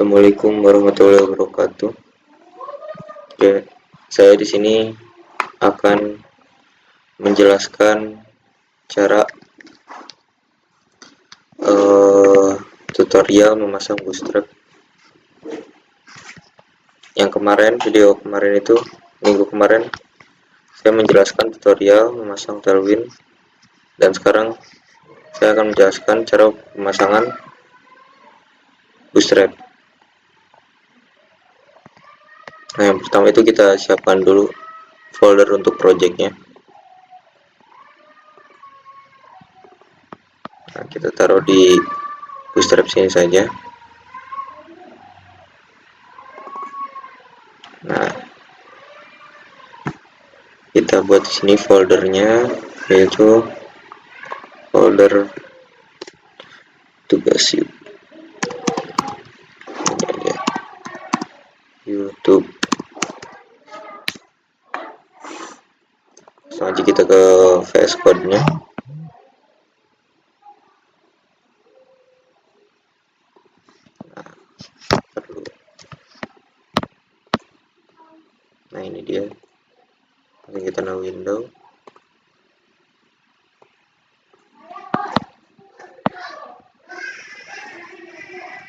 Assalamualaikum warahmatullahi wabarakatuh. Oke, saya di sini akan menjelaskan cara tutorial memasang bootstrap. Yang kemarin, video kemarin itu, minggu kemarin, saya menjelaskan tutorial memasang Tailwind, dan sekarang saya akan menjelaskan cara pemasangan bootstrap. Nah, yang pertama itu kita siapkan dulu folder untuk projectnya. Nah, kita taruh di bootstrap sini saja. Nah, kita buat di sini foldernya, yaitu folder tugas YouTube. Langsung aja kita ke VS Code nya. Nah, ini dia. Langsung kita naruh window.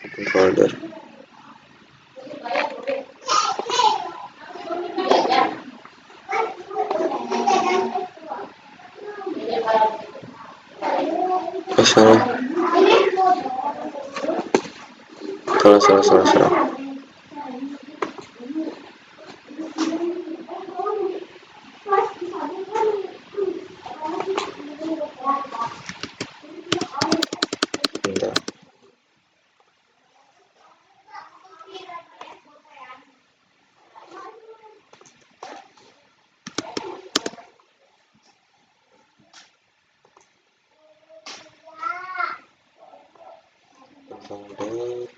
Open folder. Salah. Bentar. Folder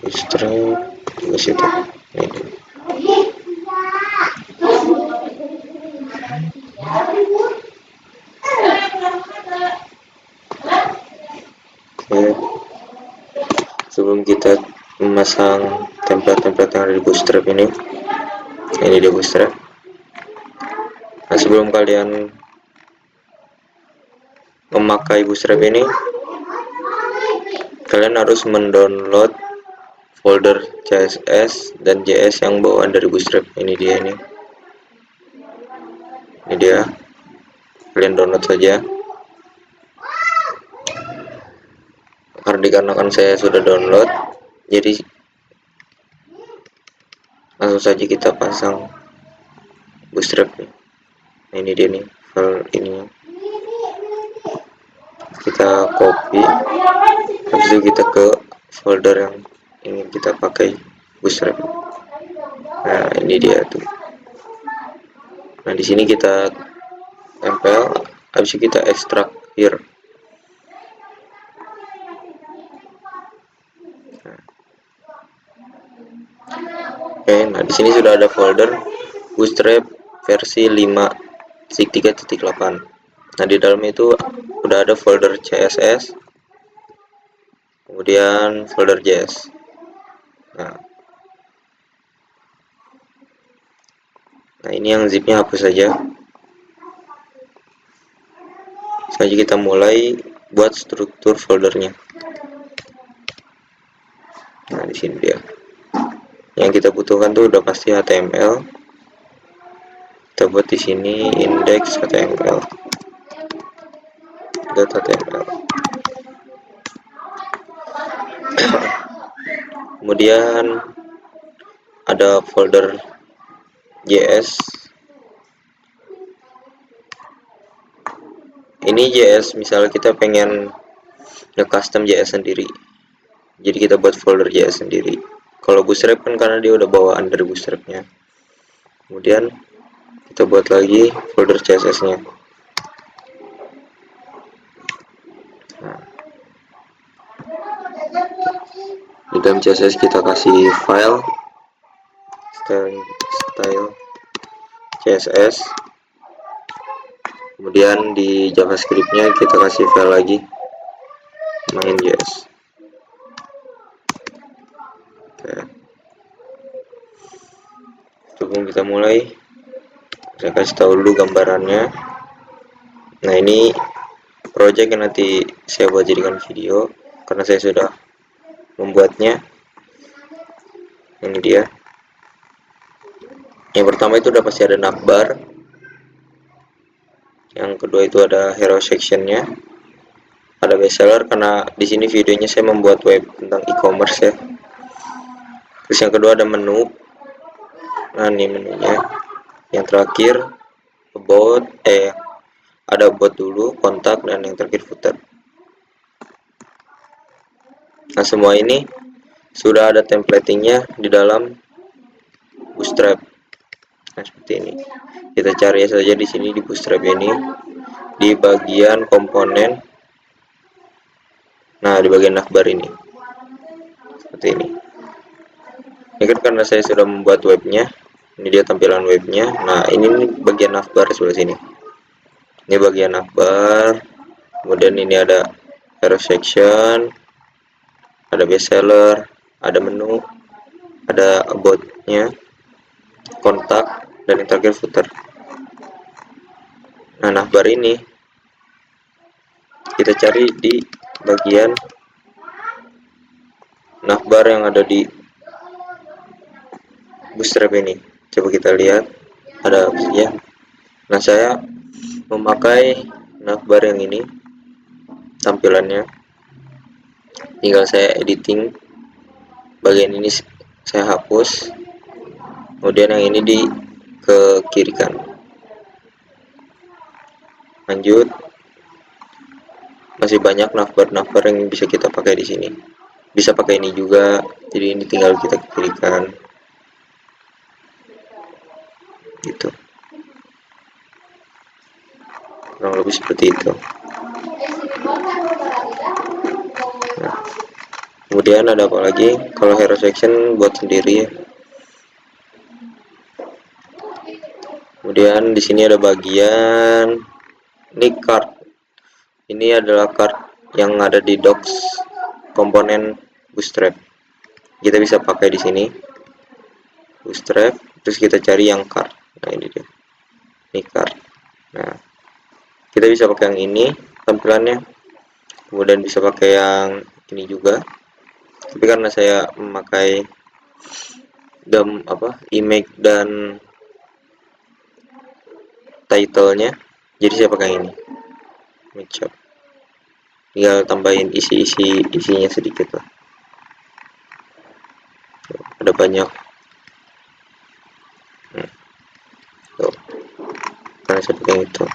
bootstrap di situ. Oke, sebelum kita memasang template-template yang ada di bootstrap ini dia bootstrap. Nah, sebelum kalian memakai bootstrap ini, kalian harus mendownload folder CSS dan JS yang bawaan dari bootstrap. Ini dia, kalian download saja. Dikarenakan saya sudah download, jadi langsung saja kita pasang bootstrap. Nah, ini dia nih file ini, kita copy, habis itu kita ke folder yang ingin kita pakai bootstrap. Nah, ini dia tuh. Nah, di sini kita tempel, habis itu kita ekstrak here. Oke, nah di sini sudah ada folder bootstrap versi 5.3.8. Nah, di dalam itu udah ada folder CSS, kemudian folder JS. Nah, ini yang zipnya hapus saja. Saja kita mulai buat struktur foldernya. Nah, di sini dia. Yang kita butuhkan tuh udah pasti HTML. Kita buat di sini index HTML. .html. Kemudian ada folder JS. Ini JS, misalnya kita pengen nge-custom JS sendiri, jadi kita buat folder JS sendiri. Kalau bootstrap kan karena dia udah bawaan dari bootstrapnya. Kemudian kita buat lagi folder CSS nya. Di dalam CSS kita kasih file style CSS, kemudian di JavaScript nya kita kasih file lagi main.js. Sebelum kita mulai, saya kasih tahu dulu gambarannya. Nah, ini project yang nanti saya buat jadikan video karena saya sudah membuatnya. Ini dia. Yang pertama itu udah pasti ada navbar. Yang kedua itu ada hero sectionnya. Ada bestseller karena di sini videonya saya membuat web tentang e-commerce ya. Terus yang kedua ada menu. Nah, ini menunya. Yang terakhir about, ada about dulu, kontak, dan yang terakhir footer. Nah, semua ini sudah ada templatingnya di dalam Bootstrap. Nah, seperti ini. Kita cari saja di sini di Bootstrap ini di bagian komponen. Nah, di bagian navbar ini. Seperti ini. Ini kan karena saya sudah membuat webnya. Ini dia tampilan webnya. Nah, ini bagian navbar sebelah sini. Ini bagian navbar. Kemudian ini ada hero section, ada bestseller, ada menu, ada about-nya, kontak, dan yang terakhir footer. Nah, navbar ini kita cari di bagian navbar yang ada di Bootstrap ini. Coba kita lihat ada opsinya. Nah, saya memakai navbar yang ini tampilannya. Tinggal saya editing bagian ini, saya hapus. Kemudian yang ini di ke kirikan. Lanjut. Masih banyak navbar yang bisa kita pakai di sini. Bisa pakai ini juga. Jadi ini tinggal kita kirikan. Gitu. Kurang lebih seperti itu. Nah, kemudian ada apa lagi? Kalau hero section buat sendiri ya. Kemudian di sini ada bagian ini card. Ini adalah card yang ada di docs komponen Bootstrap. Kita bisa pakai di sini Bootstrap, terus kita cari yang card. Nah, ini dia. Ini card. Nah, kita bisa pakai yang ini tampilannya. Kemudian bisa pakai yang ini juga. Tapi karena saya memakai image dan title-nya, jadi saya pakai ini. Matchup. Tinggal tambahin isinya sedikit lah. Ada banyak. Tuh. Karena saya pakai itu.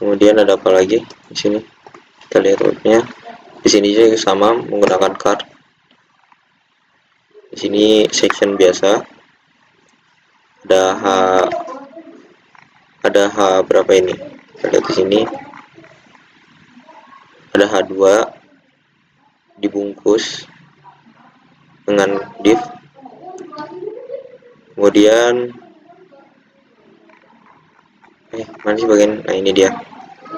Kemudian ada apa lagi di sini? Kita lihat webnya. Di sini juga sama menggunakan card. Di sini section biasa. Ada H berapa ini? Kita lihat di sini. Ada H2 dibungkus dengan div. Kemudian mana sih bagian? Nah, ini dia.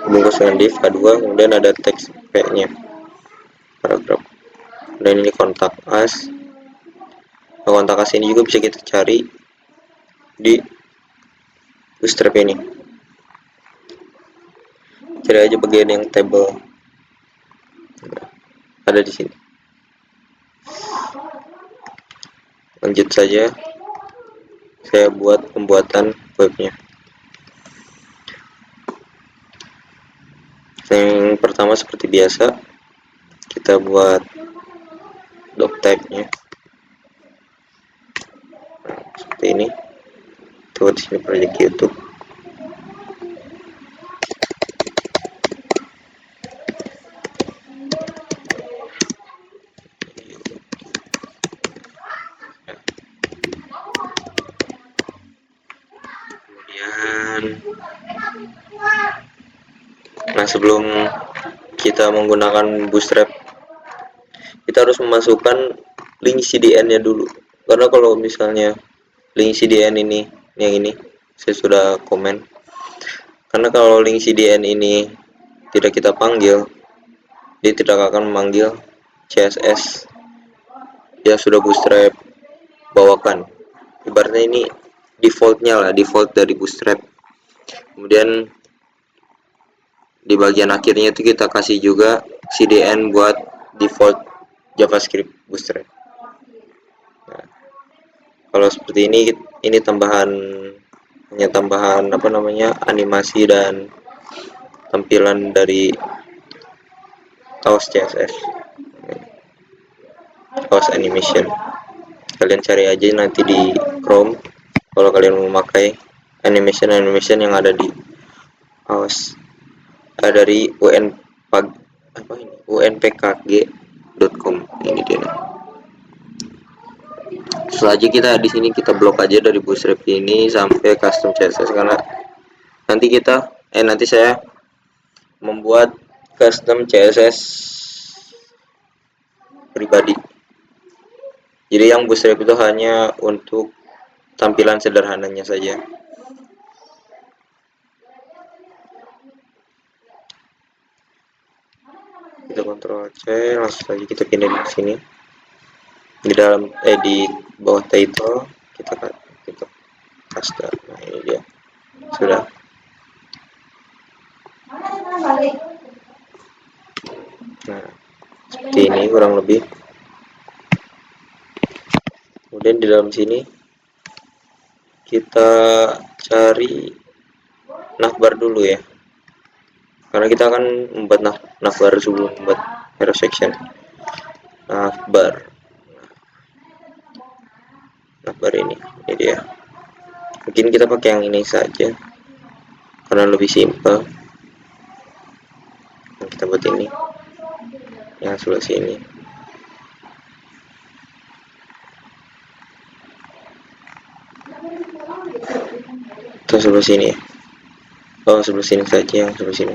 Dibungkus dengan div H2, kemudian ada teks P-nya. Paragraf. Dan ini kontak us. Nah, kontak us ini juga bisa kita cari di Bootstrap ini. Cari aja bagian yang table. Ada di sini. Lanjut saja. Saya buat pembuatan webnya. Yang pertama seperti biasa, kita buat doc type-nya. Nah, seperti ini. Tuh di sini project YouTube. Nah, sebelum kita menggunakan Bootstrap, kita harus memasukkan link CDN-nya dulu. Karena kalau misalnya link CDN ini, yang ini, saya sudah komen. Karena kalau link CDN ini tidak kita panggil, dia tidak akan memanggil CSS yang sudah Bootstrap bawakan. Ibaratnya ini defaultnya lah, default dari Bootstrap. Kemudian di bagian akhirnya itu kita kasih juga CDN buat default JavaScript Bootstrap. Nah, kalau seperti ini tambahan, hanya tambahan apa namanya, animasi dan tampilan dari kaos CSS, kaos animation. Kalian cari aja nanti di Chrome kalau kalian mau memakai animation yang ada di kaos dari unpkg.com. Ini dia nih. Selanjutnya kita di sini kita blok aja dari Bootstrap ini sampai custom CSS, karena nanti saya membuat custom CSS pribadi. Jadi yang Bootstrap itu hanya untuk tampilan sederhananya saja. Kita Ctrl C, langsung saja kita pindah di sini. Di bawah title kita custom. Nah, ini dia. Sudah. Nah, seperti ini kurang lebih. Kemudian di dalam sini kita cari navbar dulu ya, karena kita akan membuat navbar sebelum membuat hero section. Navbar ini dia. Mungkin kita pakai yang ini saja karena lebih simple. Kita buat ini yang sebelah sini. Atau sebelah sini ya. Oh, sebelah sini saja, yang sebelah sini.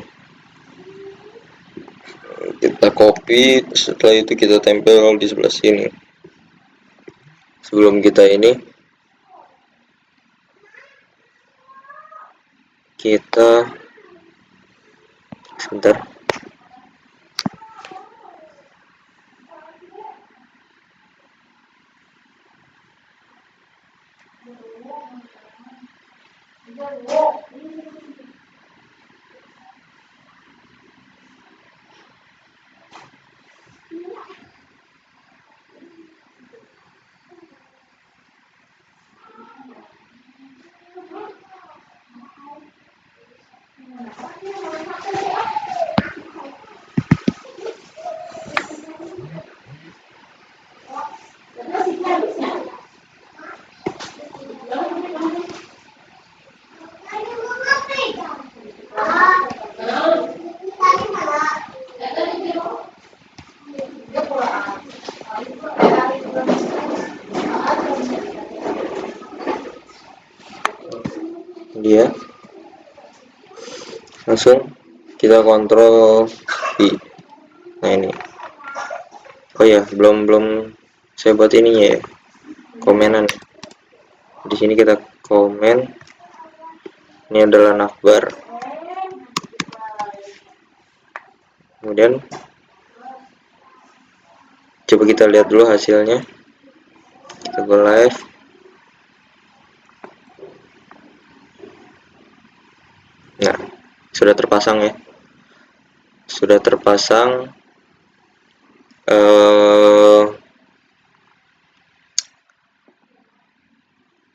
Kita copy, setelah itu kita tempel di sebelah sini. Sebelum kita ini, kita sebentar. Dia langsung kita kontrol V. Nah ini, oh ya, belum saya buat ininya ya, komenan. Di sini kita komen, ini adalah navbar. Kemudian coba kita lihat dulu hasilnya. Kita go live. Nah, sudah terpasang ya, sudah terpasang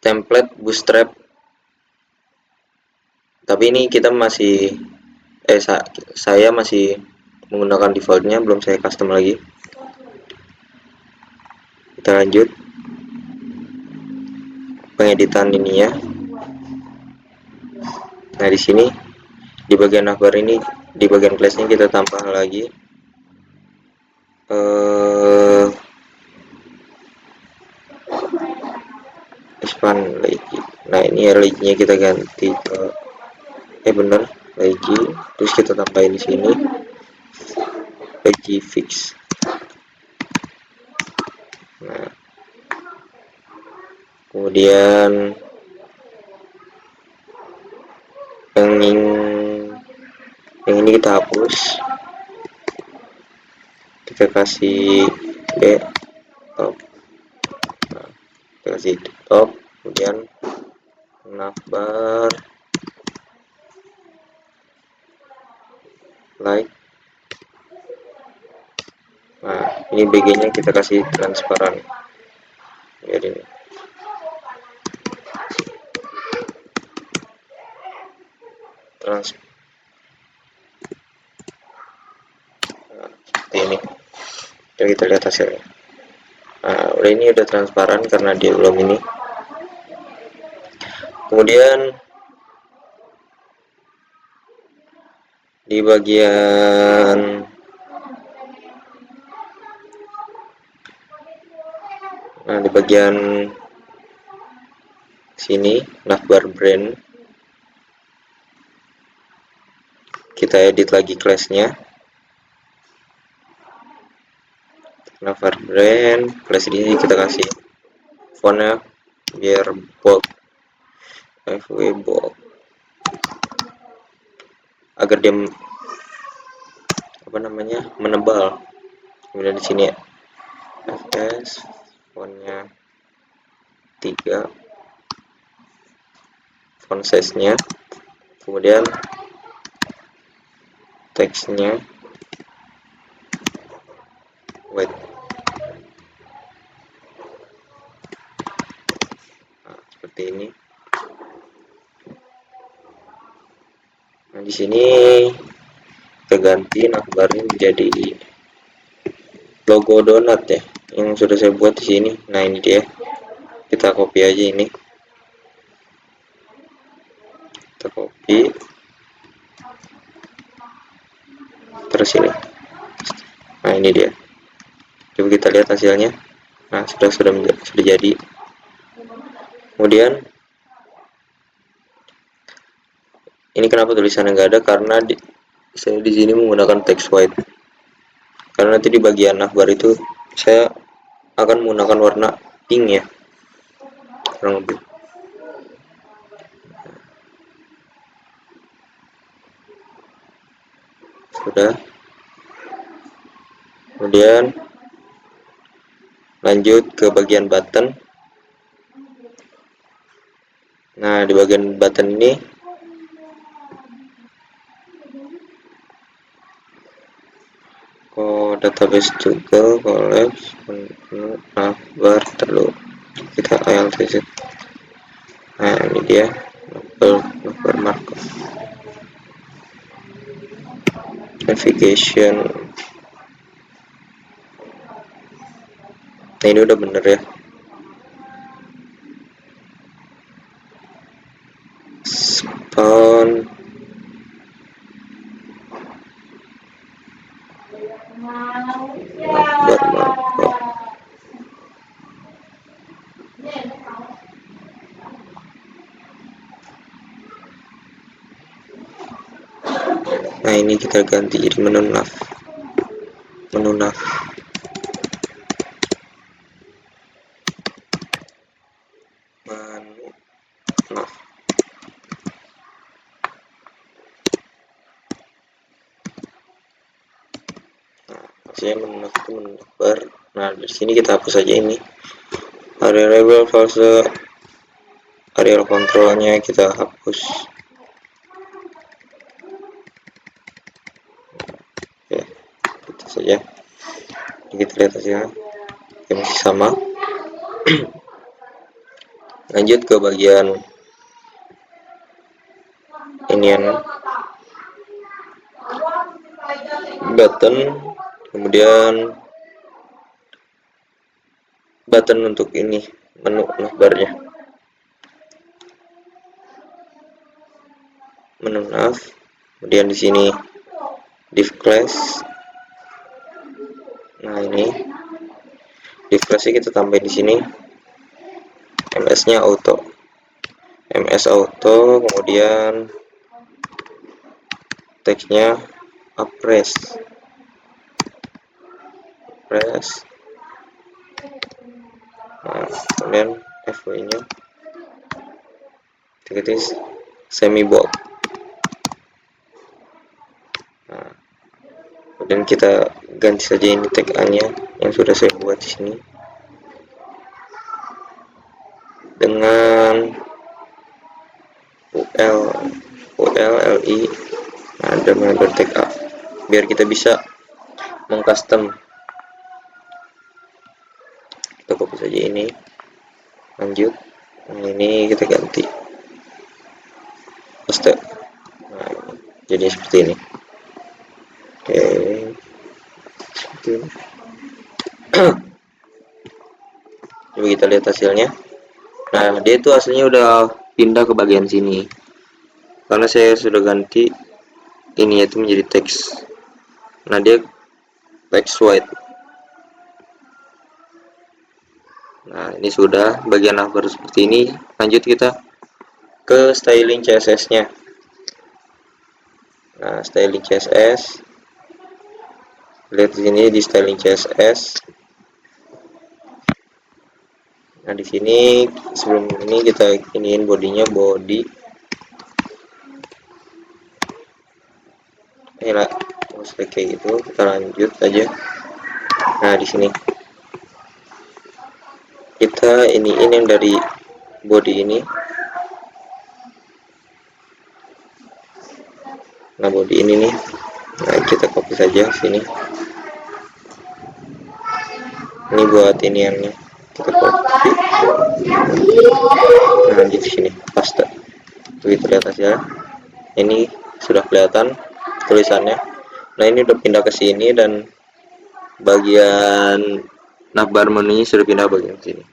template Bootstrap. Tapi ini kita masih saya masih menggunakan defaultnya, belum saya custom lagi. Kita lanjut pengeditan ini ya. Nah, di sini di bagian navbar ini, di bagian classnya kita tambah lagi expand lagi. Nah, ini lagi-nya kita ganti ke bener lagi, terus kita tambahin di sini lagi fix. Nah, kemudian yang ini kita hapus, kita kasih B top. kasih top, kemudian navbar like. Nah, ini BG nya kita kasih transparan biar ini nah, seperti ini. Dan kita lihat hasilnya. Nah, ini udah transparan karena dia belum ini. Kemudian di bagian sini navbar brand, kita edit lagi classnya. Navbar brand class ini kita kasih fontnya biar bold, FW bold, agar dia menebal. Kemudian di sini fs fontnya 3, font size nya, kemudian teksnya white. Nah, seperti ini. Nah, di sini kita ganti navbarnya menjadi logo donat ya, yang sudah saya buat di sini. Nah, ini dia. Kita copy aja ini. Kita copy. Terus ini. Nah, ini dia. Coba kita lihat hasilnya. Nah, sudah jadi. Kemudian ini kenapa tulisannya nggak ada, karena saya di sini menggunakan text white. Karena nanti di bagian navbar itu saya akan menggunakan warna pink ya, kurang lebih. Sudah. Kemudian lanjut ke bagian button. Nah, di bagian button ini database Google Collabs menu navbar terlalu kita alt. Nah, ini dia navbar markup navigation. Nah, ini udah bener ya. Spawn navbar markup. Nah, ini kita ganti jadi menu nav. Saya menukar. Nah, di sini kita hapus aja ini area label fase, area kontrolnya kita hapus. Oke, itu saja. Kita lihat hasilnya masih sama. Lanjut ke bagian inian button, kemudian button untuk ini menu navbarnya, menu nav. Kemudian di sini div class. Nah, ini div classnya kita tambahin di sini ms nya auto, kemudian teksnya press. Nah, kemudian FW nya diketik semi bold. Nah, kemudian kita ganti saja ini tag A nya yang sudah saya buat di sini. dengan ULLI. Nah, ada member tag A biar kita bisa mengcustom. Kita copy saja ini, lanjut. Nah, ini kita ganti paste. Nah, jadi seperti ini. Oke, seperti ini. Coba kita lihat hasilnya. Nah, dia itu aslinya udah pindah ke bagian sini karena saya sudah ganti ini yaitu menjadi teks. Nah, dia text white. Nah, ini sudah bagian hover seperti ini. Lanjut kita ke styling CSS nya. Nah, styling CSS, lihat di sini di styling CSS. Nah, di sini sebelum ini kita iniin bodinya body. Ini lah, kayak gitu. Kita lanjut aja. Nah, di sini kita iniin yang dari body ini. Nah, body ini nih. Nah, kita copy saja sini. Ini buat iniannya. Kita copy. Nah, di sini paste. Begitu lihat hasilnya. Ini sudah kelihatan tulisannya. Nah, ini udah pindah ke sini dan bagian navbar menunya sudah pindah bagian sini.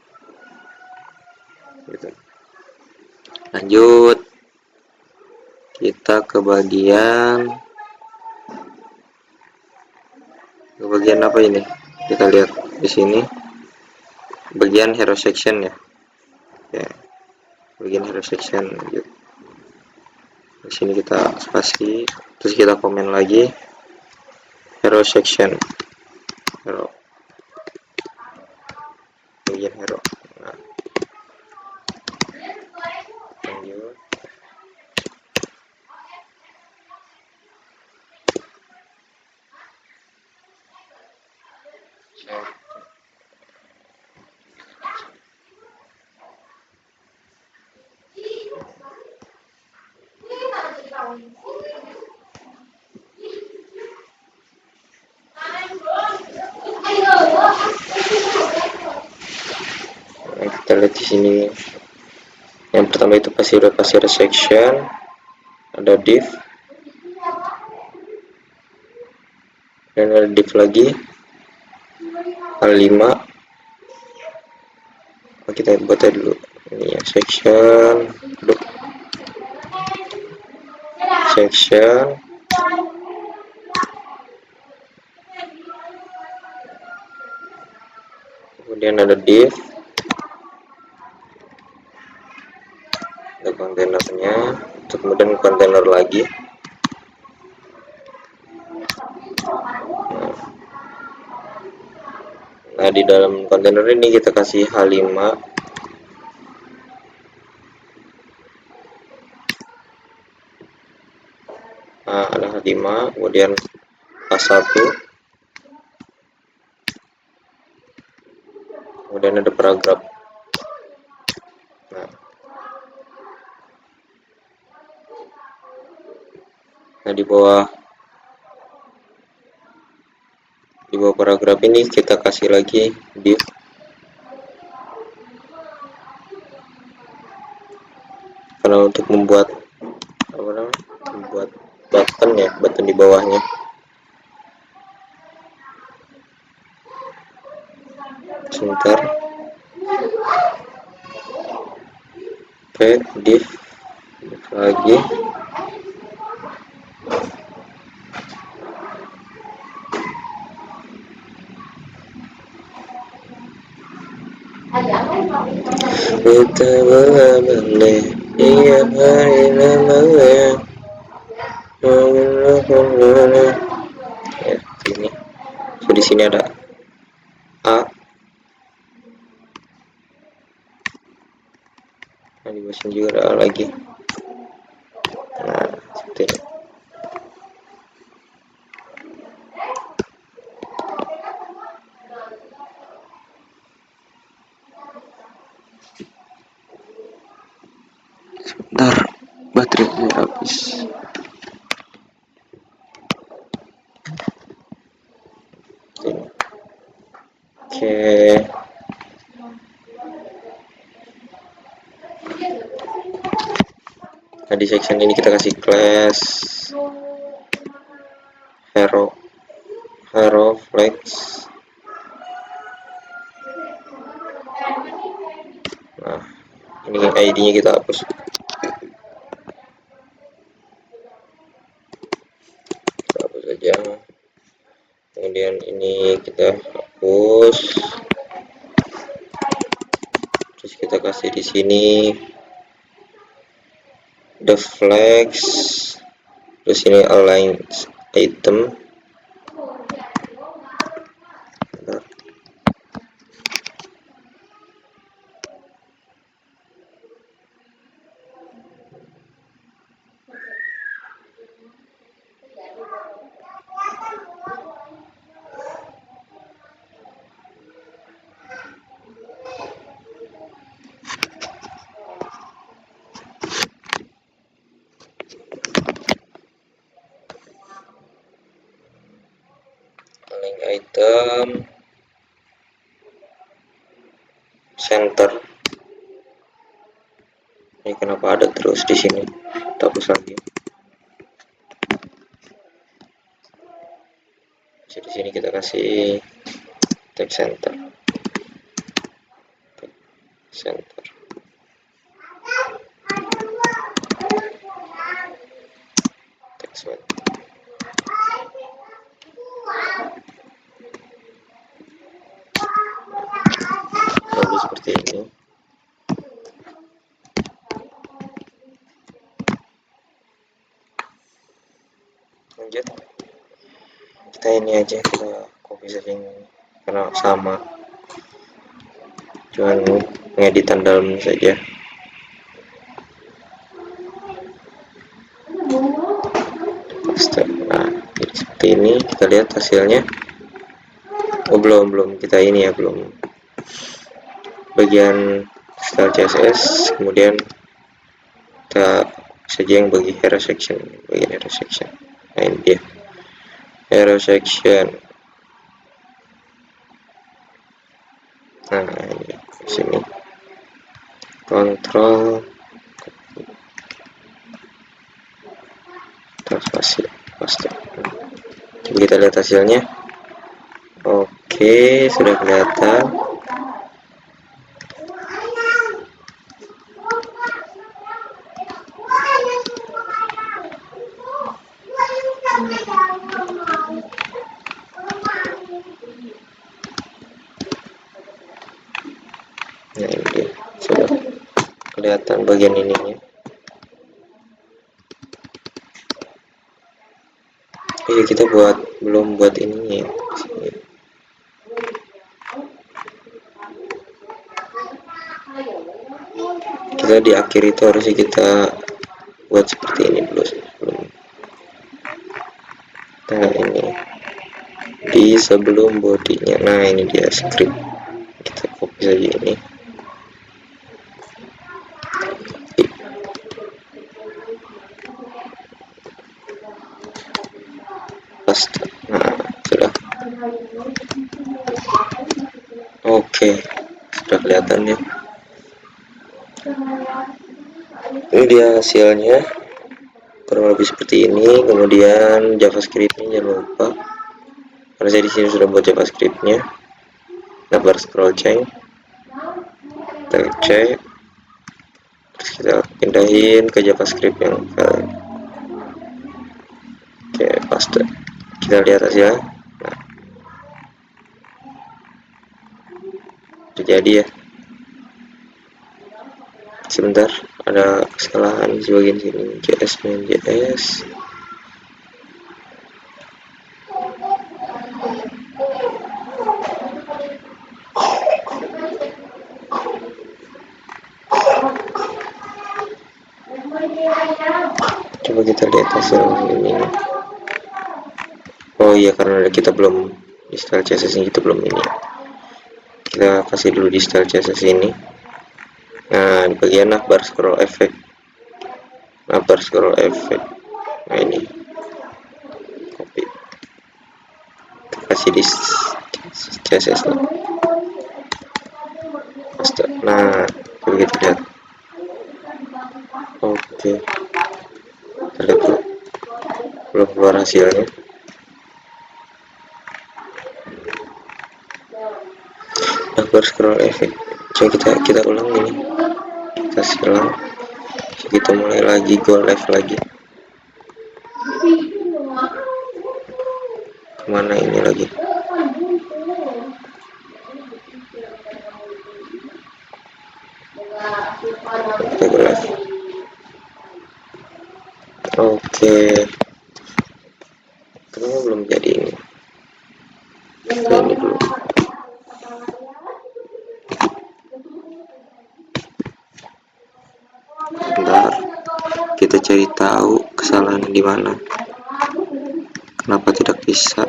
Gitu. Lanjut kita ke bagian apa ini? Kita lihat di sini bagian hero section ya. Oke. Bagian hero section. Lanjut. Di sini kita spasi, terus kita komen lagi hero section, hero, bagian hero. Nah, lanjut. Nah, kita lihat di sini. Yang pertama itu pasir section, ada div, dan ada div lagi H5. Oh, kita buat dulu ini ya, section, kemudian ada div, ada kontainernya, kemudian kontainer lagi. Nah, di dalam kontainer ini kita kasih H5. Nah, ada H5, kemudian H1, kemudian ada paragraf. Nah, di bawah paragraf ini kita kasih lagi div. Karena untuk membuat button ya, button di bawahnya. Sebentar. Oke, div lagi. Kita berbalik, iya hari namanya. Ya, ini. So, di sini ada A. Nah, di bawah sini juga ada A lagi. Nah, seperti ini. sebentar, baterai habis. Oke. Nah, di section ini kita kasih class hero flex. Nah, ini ID-nya kita hapus. Kita hapus aja. Kemudian ini kita hapus. Terus kita kasih di sini the flex. Terus ini align item. Item center. Ini kenapa ada terus di sini? Kita hapus lagi. Di sini kita kasih text center. Center. Text center. Lalu seperti ini. Lanjut. Kita ini aja, kita copy saja ini karena sama. Cuman pengeditan dalam saja. Nah, seperti ini kita lihat hasilnya. Oh, belum kita ini ya, belum bagian style CSS. Kemudian kita saja yang bagi hero section, bagian hero section. Nah, ini dia hero section. Nah, ini di sini kontrol spasi paste. Coba kita lihat hasilnya. Oke, sudah kelihatan. Nah, ini dia, sudah kelihatan bagian ininya. Kita belum buat ininya. Kita di akhir itu harusnya kita buat seperti ini dulu sebelum. Nah, ini di sebelum bodinya. Nah, ini dia script. Kita copy saja ini. Paste. Nah, sudah. Oke, sudah kelihatan ya. Ini dia hasilnya, kurang lebih seperti ini. Kemudian JavaScript-nya jangan lupa, karena saya di sini sudah buat JavaScript-nya. Nah, bar scroll change, kita cek, terus kita pindahin ke JavaScript yang file. Oke, paste. Kita lihat hasilnya. Nah, terjadi ya. Sebentar, ada kesalahan di bagian sini. JS main JS. Coba kita lihat hasil ini. Oh iya, karena kita belum di style CSS ini, kita belum ini. Kita kasih dulu di style CSS ini. Nah, di bagian bar scroll effect. upper scroll effect. Nah ini copy, kasih di CSS nya, paste. Nah coba kita lihat. Oke, kita lihat dulu, belum keluar hasilnya. Upper scroll effect, coba kita ulang ini, kita silang, kita mulai lagi, go live lagi. Kemana ini lagi? Kita go live. Oke, kenapa belum jadi ini? Kita ini dulu. Bentar, kita cari tahu kesalahan di mana. Kenapa tidak bisa?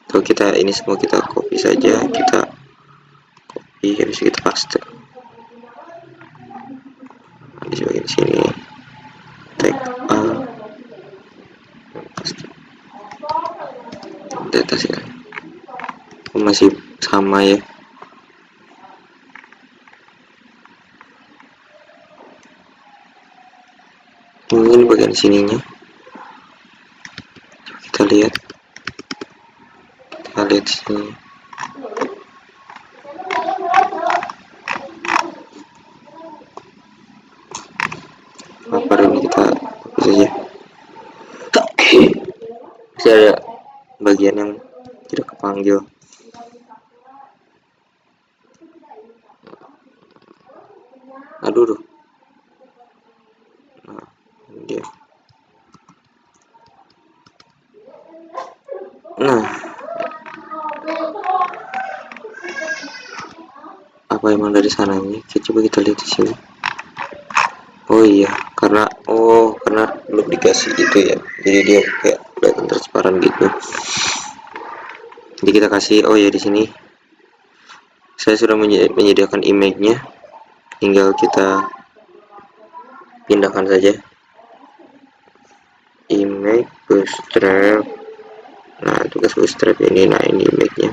Kalau kita ini semua kita copy saja, kita copy, habis kita paste. Di bagian sini, tag A, paste. Data sih masih sama ya. Ini bagian sininya. Kita lihat sini. Apa ini kita copy saja. Masih ada bagian yang tidak kepanggil. Aduh. Nah, ini dia. Nah, apa emang dari sananya? Coba kita lihat di sini. Oh iya, karena belum dikasih itu ya, jadi dia kayak kelihatan transparan gitu. Jadi kita kasih, oh ya di sini saya sudah menyediakan image-nya, tinggal kita pindahkan saja image bootstrap. Nah tugas bootstrap ini, nah ini image-nya,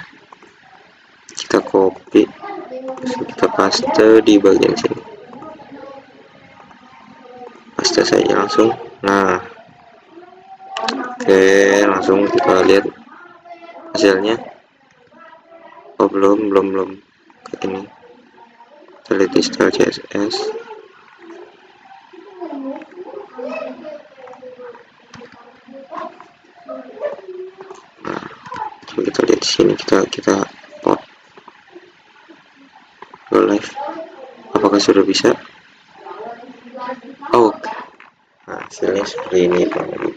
kita copy, terus kita paste di bagian sini, paste saja langsung. Nah oke, langsung kita lihat hasilnya. Oh belum ke ini, kita lihat di style CSS. Nah coba kita lihat di sini, kita pot go live. Apakah sudah bisa? Oh nah, hasilnya seperti ini teman-teman.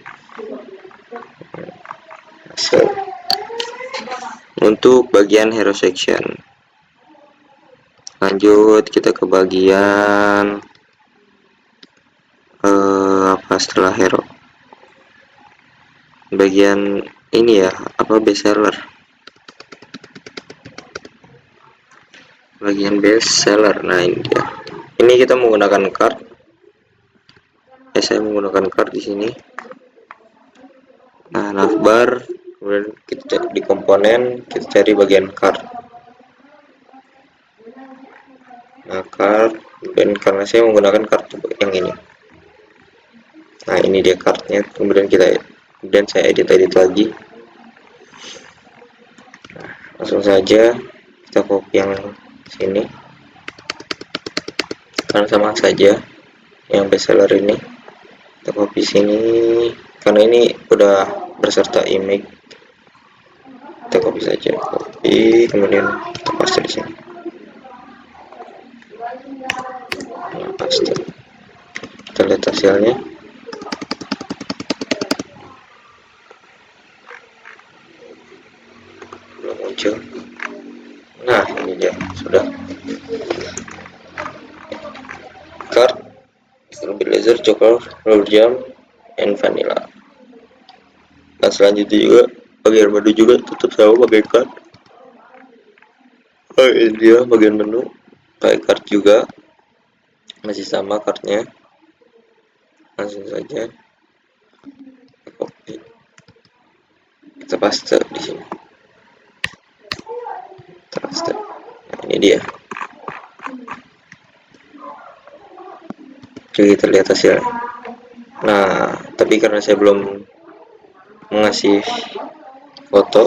Hasil untuk bagian hero section. Lanjut kita ke bagian apa setelah hero, bagian ini ya, apa, best seller. Bagian best seller, nah ini dia. Ini kita menggunakan card. Saya menggunakan card di sini. Nah navbar, kemudian kita cek di komponen, kita cari bagian card. Nah card, dan karena saya menggunakan kartu yang ini, nah ini dia cardnya. Kemudian saya edit lagi. Nah, langsung saja kita copy yang sini, karena sama saja yang bestseller ini. Kita copy sini karena ini udah berserta image. Kita copy saja, copy, kemudian kita paste di sini. Nah, paste. Kita lihat hasilnya. Belum muncul. Nah ini dia, sudah. Card, stabilizer, coklat, roller jam, and vanilla. Nah selanjutnya juga bagian menu juga tetap sama pakai card. Oh ini dia bagian menu, pakai card juga, masih sama cardnya. langsung saja kita copy, kita paste di sini, kita paste. Nah, ini dia. Oke, kita lihat hasilnya. Nah, tapi karena saya belum mengasih foto,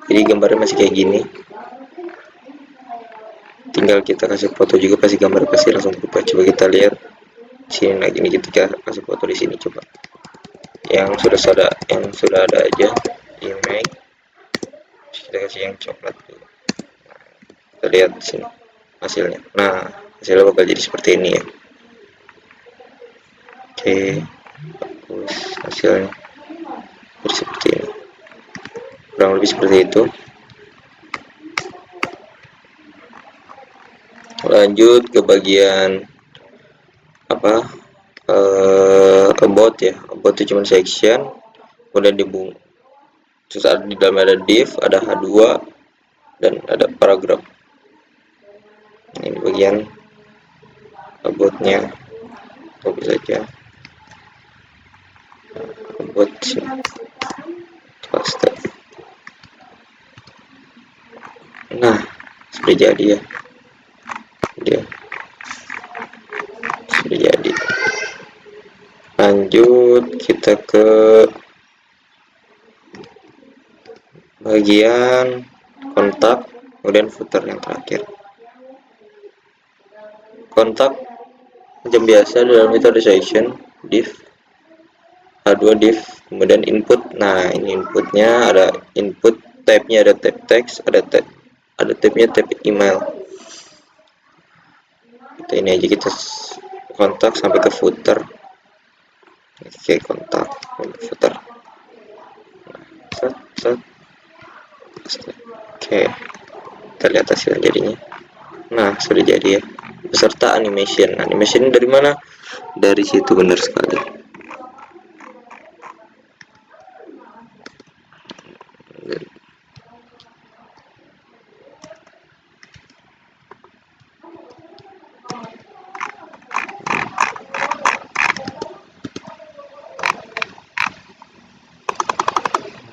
jadi gambarnya masih kayak gini. Tinggal kita kasih foto juga pasti gambar pasti langsung berubah. Coba kita lihat sini lagi, ini kita kasih foto di sini. Coba yang sudah ada aja image, kita kasih yang coklat dulu. Kita lihat di sini hasilnya. Nah, hasilnya bakal jadi seperti ini ya. Oke, bagus hasilnya jadi seperti ini, kurang lebih seperti itu. Lanjut ke bagian apa, about ya. About itu cuma section, kemudian terus ada di dalam ada div, ada H2 dan ada paragraf. Ini bagian aboutnya, copy saja about sini, paste. Nah, sudah jadi ya, dia sudah jadi. Lanjut kita ke bagian kontak, kemudian footer yang terakhir. Kontak macam biasa, dalam itu ada section, div, H2 div, kemudian input. Nah, ini inputnya ada input tab-nya, ada tab text, ada tab-nya tab email. Kita ini aja, kita kontak sampai ke footer. Oke, kontak footer. Oke, kita lihat hasil jadinya. Nah, sudah jadi ya, beserta animation. Animation dari mana? Dari situ, benar sekali.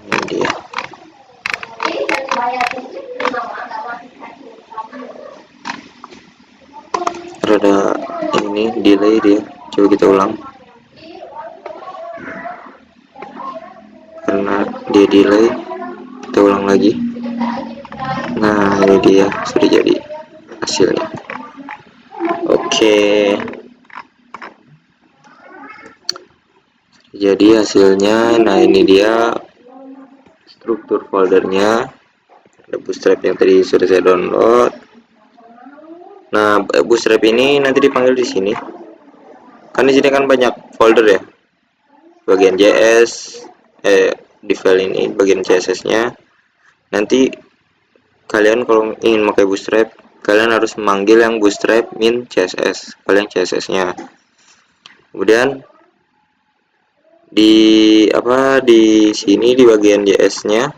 Ini dia. Rada ini delay dia, coba kita ulang karena dia delay. Kita ulang lagi. Nah, ini dia, sudah jadi hasilnya. Oke, jadi hasilnya. Nah, ini dia struktur foldernya. Ada Bootstrap yang tadi sudah saya download. Nah, Bootstrap ini nanti dipanggil di sini. Kan di sini kan banyak folder ya. Bagian JS, di file ini bagian CSS-nya. Nanti kalian kalau ingin pakai Bootstrap, kalian harus memanggil yang Bootstrap min CSS, kalian CSS-nya. Kemudian di sini di bagian JS-nya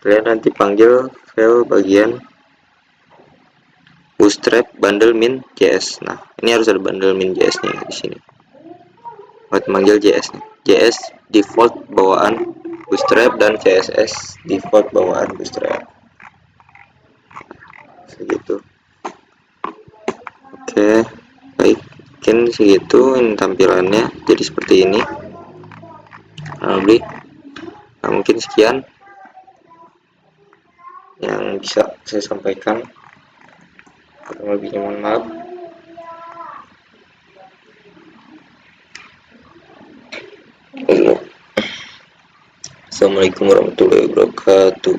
kalian nanti panggil file bagian Bootstrap bundle min JS. Nah, ini harus ada bundle min JS-nya di sini. Buat manggil JS-nya. JS default bawaan Bootstrap dan CSS default bawaan Bootstrap. Segitu. Oke, baik. Mungkin segitu ini tampilannya. Jadi seperti ini. Nah, mungkin sekian yang bisa saya sampaikan. Kurang lebihnya mohon maaf. Assalamualaikum warahmatullahi wabarakatuh.